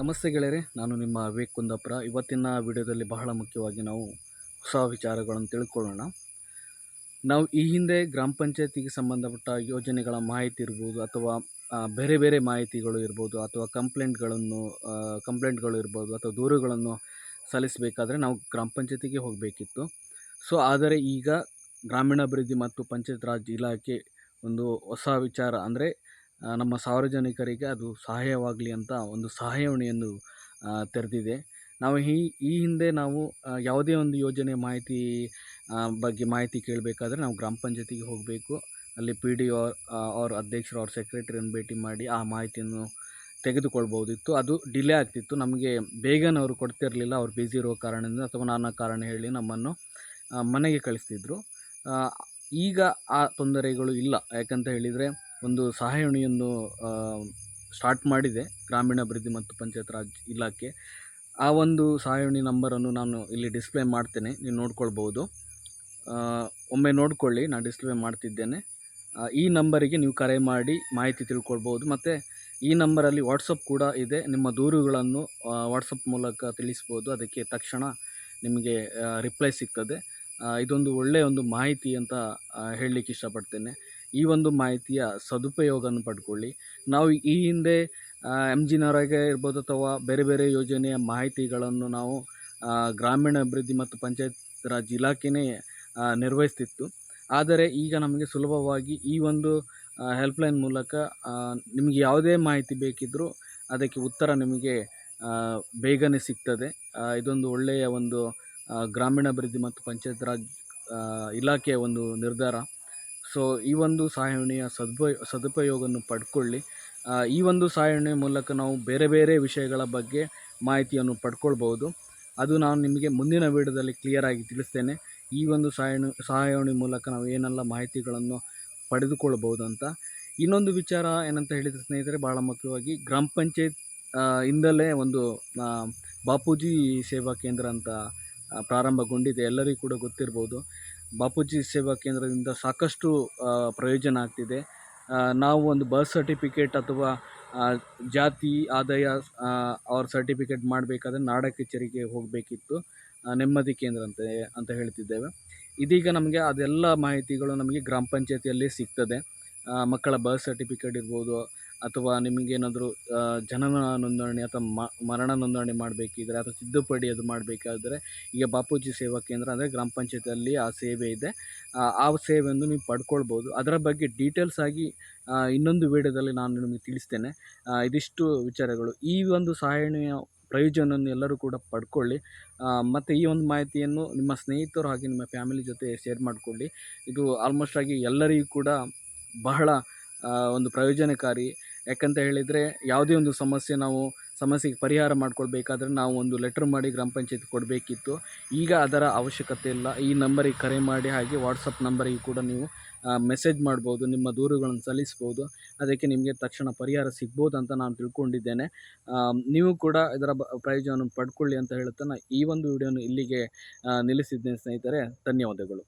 ನಮಸ್ತೆ ಗೆಳೆಯರೆ, ನಾನು ನಿಮ್ಮ ವಿವೇಕ್ ಕುಂದಾಪುರ. ಇವತ್ತಿನ ವಿಡಿಯೋದಲ್ಲಿ ಬಹಳ ಮುಖ್ಯವಾಗಿ ನಾವು ಹೊಸ ವಿಚಾರಗಳನ್ನು ತಿಳ್ಕೊಳ್ಳೋಣ. ನಾವು ಈ ಹಿಂದೆ ಗ್ರಾಮ ಪಂಚಾಯತಿಗೆ ಸಂಬಂಧಪಟ್ಟ ಯೋಜನೆಗಳ ಮಾಹಿತಿ ಇರ್ಬೋದು, ಅಥವಾ ಬೇರೆ ಬೇರೆ ಮಾಹಿತಿಗಳು ಇರ್ಬೋದು, ಅಥವಾ ಕಂಪ್ಲೇಂಟ್ಗಳು ಇರ್ಬೋದು, ಅಥವಾ ದೂರುಗಳನ್ನು ಸಲ್ಲಿಸಬೇಕಾದ್ರೆ ನಾವು ಗ್ರಾಮ ಪಂಚಾಯತಿಗೆ ಹೋಗಬೇಕಿತ್ತು. ಆದರೆ ಈಗ ಗ್ರಾಮೀಣಾಭಿವೃದ್ಧಿ ಮತ್ತು ಪಂಚಾಯತ್ ರಾಜ್ ಇಲಾಖೆ ಒಂದು ಹೊಸ ವಿಚಾರ ಅಂದರೆ ನಮ್ಮ ಸಾರ್ವಜನಿಕರಿಗೆ ಅದು ಸಹಾಯವಾಗಲಿ ಅಂತ ಒಂದು ಸಹಾಯವಾಣಿಯನ್ನು ತೆರೆದಿದೆ. ನಾವು ಈ ಹಿಂದೆ ನಾವು ಯಾವುದೇ ಒಂದು ಯೋಜನೆ ಬಗ್ಗೆ ಮಾಹಿತಿ ಕೇಳಬೇಕಾದ್ರೆ ನಾವು ಗ್ರಾಮ ಪಂಚಾಯತಿಗೆ ಹೋಗಬೇಕು. ಅಲ್ಲಿ PDO ಅವ್ರ ಅಧ್ಯಕ್ಷರು, ಅವ್ರ ಸೆಕ್ರೆಟರಿಯನ್ನು ಭೇಟಿ ಮಾಡಿ ಆ ಮಾಹಿತಿಯನ್ನು ತೆಗೆದುಕೊಳ್ಬೋದಿತ್ತು. ಅದು ಡಿಲೇ ಆಗ್ತಿತ್ತು, ನಮಗೆ ಬೇಗನೆ ಅವರು ಕೊಡ್ತಿರಲಿಲ್ಲ. ಅವ್ರು ಬ್ಯುಸಿ ಇರೋ ಕಾರಣದಿಂದ ಅಥವಾ ನಾನಾ ಕಾರಣ ಹೇಳಿ ನಮ್ಮನ್ನು ಮನೆಗೆ ಕಳಿಸ್ತಿದ್ರು. ಈಗ ಆ ತೊಂದರೆಗಳು ಇಲ್ಲ. ಯಾಕಂತ ಹೇಳಿದರೆ ಒಂದು ಸಹಾಯವಾಣಿಯನ್ನು ಸ್ಟಾರ್ಟ್ ಮಾಡಿದೆ ಗ್ರಾಮೀಣಾಭಿವೃದ್ಧಿ ಮತ್ತು ಪಂಚಾಯತ್ ರಾಜ್ ಇಲಾಖೆ. ಆ ಒಂದು ಸಹಾಯವಾಣಿ ನಂಬರನ್ನು ನಾನು ಇಲ್ಲಿ ಡಿಸ್ಪ್ಲೇ ಮಾಡ್ತೇನೆ, ನೀವು ನೋಡ್ಕೊಳ್ಬೋದು. ಒಮ್ಮೆ ನೋಡ್ಕೊಳ್ಳಿ, ನಾನು ಡಿಸ್ಪ್ಲೇ ಮಾಡ್ತಿದ್ದೇನೆ. ಈ ನಂಬರಿಗೆ ನೀವು ಕರೆ ಮಾಡಿ ಮಾಹಿತಿ ತಿಳ್ಕೊಳ್ಬೋದು. ಮತ್ತು ಈ ನಂಬರಲ್ಲಿ ವಾಟ್ಸಪ್ ಕೂಡ ಇದೆ. ನಿಮ್ಮ ದೂರುಗಳನ್ನು ವಾಟ್ಸಪ್ ಮೂಲಕ ತಿಳಿಸ್ಬೋದು. ಅದಕ್ಕೆ ತಕ್ಷಣ ನಿಮಗೆ ರಿಪ್ಲೈ ಸಿಗ್ತದೆ. ಇದೊಂದು ಒಳ್ಳೆಯ ಒಂದು ಮಾಹಿತಿ ಅಂತ ಹೇಳಲಿಕ್ಕೆ ಇಷ್ಟಪಡ್ತೇನೆ. ಈ ಒಂದು ಮಾಹಿತಿಯ ಸದುಪಯೋಗವನ್ನು ಪಡ್ಕೊಳ್ಳಿ. ನಾವು ಈ ಹಿಂದೆ MGನವರೆಗೆ ಇರ್ಬೋದು ಅಥವಾ ಬೇರೆ ಬೇರೆ ಯೋಜನೆಯ ಮಾಹಿತಿಗಳನ್ನು ನಾವು ಗ್ರಾಮೀಣಾಭಿವೃದ್ಧಿ ಮತ್ತು ಪಂಚಾಯತ್ ರಾಜ್ ಇಲಾಖೆಯೇ ನಿರ್ವಹಿಸ್ತಿತ್ತು. ಆದರೆ ಈಗ ನಮಗೆ ಸುಲಭವಾಗಿ ಈ ಒಂದು ಹೆಲ್ಪ್ಲೈನ್ ಮೂಲಕ ನಿಮಗೆ ಯಾವುದೇ ಮಾಹಿತಿ ಬೇಕಿದ್ದರೂ ಅದಕ್ಕೆ ಉತ್ತರ ನಿಮಗೆ ಬೇಗನೆ ಸಿಗ್ತದೆ. ಇದೊಂದು ಒಳ್ಳೆಯ ಒಂದು ಗ್ರಾಮೀಣಾಭಿವೃದ್ಧಿ ಮತ್ತು ಪಂಚಾಯತ್ ರಾಜ್ ಇಲಾಖೆಯ ಒಂದು ನಿರ್ಧಾರ. ಈ ಒಂದು ಸಹಾಯವಾಣಿಯ ಸದುಪಯೋಗವನ್ನು ಪಡ್ಕೊಳ್ಳಿ. ಈ ಒಂದು ಸಹಾಯವಾಣಿಯ ಮೂಲಕ ನಾವು ಬೇರೆ ಬೇರೆ ವಿಷಯಗಳ ಬಗ್ಗೆ ಮಾಹಿತಿಯನ್ನು ಪಡ್ಕೊಳ್ಬೋದು. ಅದು ನಾನು ನಿಮಗೆ ಮುಂದಿನ ವಿಡಿಯೋದಲ್ಲಿ ಕ್ಲಿಯರಾಗಿ ತಿಳಿಸ್ತೇನೆ. ಈ ಒಂದು ಸಹಾಯವಾಣಿ ಮೂಲಕ ನಾವು ಏನೆಲ್ಲ ಮಾಹಿತಿಗಳನ್ನು ಪಡೆದುಕೊಳ್ಬೋದು ಅಂತ. ಇನ್ನೊಂದು ವಿಚಾರ ಏನಂತ ಹೇಳಿದರೆ ಸ್ನೇಹಿತರೆ, ಭಾಳ ಮುಖ್ಯವಾಗಿ ಗ್ರಾಮ ಪಂಚಾಯತ್ ಇಂದಲೇ ಒಂದು ಬಾಪೂಜಿ ಸೇವಾ ಕೇಂದ್ರ ಅಂತ ಪ್ರಾರಂಭಗೊಂಡಿದೆ. ಎಲ್ಲರಿಗೂ ಕೂಡ ಗೊತ್ತಿರ್ಬೋದು. ಬಾಪೂಜಿ ಸೇವಾ ಕೇಂದ್ರದಿಂದ ಸಾಕಷ್ಟು ಪ್ರಯೋಜನ ಆಗ್ತಿದೆ. ನಾವು ಒಂದು ಬರ್ತ್ ಸರ್ಟಿಫಿಕೇಟ್ ಅಥವಾ ಜಾತಿ ಆದಾಯ ಅವ್ರ ಸರ್ಟಿಫಿಕೇಟ್ ಮಾಡಬೇಕಾದ್ರೆ ನಾಡ ಕಚೇರಿಗೆ ಹೋಗಬೇಕಿತ್ತು, ನೆಮ್ಮದಿ ಕೇಂದ್ರ ಅಂತ ಹೇಳ್ತಿದ್ದೇವೆ. ಇದೀಗ ನಮಗೆ ಅದೆಲ್ಲ ಮಾಹಿತಿಗಳು ನಮಗೆ ಗ್ರಾಮ ಪಂಚಾಯತಿಯಲ್ಲೇ ಸಿಗ್ತದೆ. ಮಕ್ಕಳ ಬರ್ತ್ ಸರ್ಟಿಫಿಕೇಟ್ ಇರ್ಬೋದು, ಅಥವಾ ನಿಮಗೇನಾದರೂ ಜನನ ನೋಂದಣಿ ಅಥವಾ ಮರಣ ನೋಂದಣಿ ಮಾಡಬೇಕಿದ್ರೆ ಅಥವಾ ತಿದ್ದುಪಡಿ ಅದು ಮಾಡಬೇಕಾದ್ರೆ ಈಗ ಬಾಪೂಜಿ ಸೇವಾ ಕೇಂದ್ರ ಅಂದರೆ ಗ್ರಾಮ ಪಂಚಾಯತಿಯಲ್ಲಿ ಆ ಸೇವೆ ಇದೆ. ಆ ಸೇವೆಯನ್ನು ನೀವು ಪಡ್ಕೊಳ್ಬೋದು. ಅದರ ಬಗ್ಗೆ ಡೀಟೇಲ್ಸ್ ಆಗಿ ಇನ್ನೊಂದು ವಿಡಿಯೋದಲ್ಲಿ ನಾನು ನಿಮಗೆ ತಿಳಿಸ್ತೇನೆ. ಇದಿಷ್ಟು ವಿಚಾರಗಳು. ಈ ಒಂದು ಸಹಾಯವಾಣಿಯ ಪ್ರಯೋಜನವನ್ನು ಎಲ್ಲರೂ ಕೂಡ ಪಡ್ಕೊಳ್ಳಿ. ಮತ್ತು ಈ ಒಂದು ಮಾಹಿತಿಯನ್ನು ನಿಮ್ಮ ಸ್ನೇಹಿತರು ಹಾಗೆ ನಿಮ್ಮ ಫ್ಯಾಮಿಲಿ ಜೊತೆ ಶೇರ್ ಮಾಡಿಕೊಳ್ಳಿ. ಇದು ಆಲ್ಮೋಸ್ಟ್ ಆಗಿ ಎಲ್ಲರಿಗೂ ಕೂಡ ಬಹಳ ಒಂದು ಪ್ರಯೋಜನಕಾರಿ. ಯಾಕಂತ ಹೇಳಿದರೆ ಯಾವುದೇ ಒಂದು ಸಮಸ್ಯೆಗೆ ಪರಿಹಾರ ಮಾಡ್ಕೊಳ್ಬೇಕಾದ್ರೆ ನಾವು ಒಂದು ಲೆಟ್ರ್ ಮಾಡಿ ಗ್ರಾಮ ಪಂಚಾಯತ್ ಕೊಡಬೇಕಿತ್ತು. ಈಗ ಅದರ ಅವಶ್ಯಕತೆ ಇಲ್ಲ. ಈ ನಂಬರಿಗೆ ಕರೆ ಮಾಡಿ, ಹಾಗೆ ವಾಟ್ಸಪ್ ನಂಬರಿಗೆ ಕೂಡ ನೀವು ಮೆಸೇಜ್ ಮಾಡ್ಬೋದು, ನಿಮ್ಮ ದೂರುಗಳನ್ನು ಸಲ್ಲಿಸ್ಬೋದು. ಅದಕ್ಕೆ ನಿಮಗೆ ತಕ್ಷಣ ಪರಿಹಾರ ಸಿಗ್ಬೋದು ಅಂತ ನಾನು ತಿಳ್ಕೊಂಡಿದ್ದೇನೆ. ನೀವು ಕೂಡ ಇದರ ಪ್ರಯೋಜನವನ್ನು ಪಡ್ಕೊಳ್ಳಿ ಅಂತ ಹೇಳುತ್ತಾ ಈ ಒಂದು ವಿಡಿಯೋನ ಇಲ್ಲಿಗೆ ನಿಲ್ಲಿಸಿದ್ದೇನೆ ಸ್ನೇಹಿತರೆ. ಧನ್ಯವಾದಗಳು.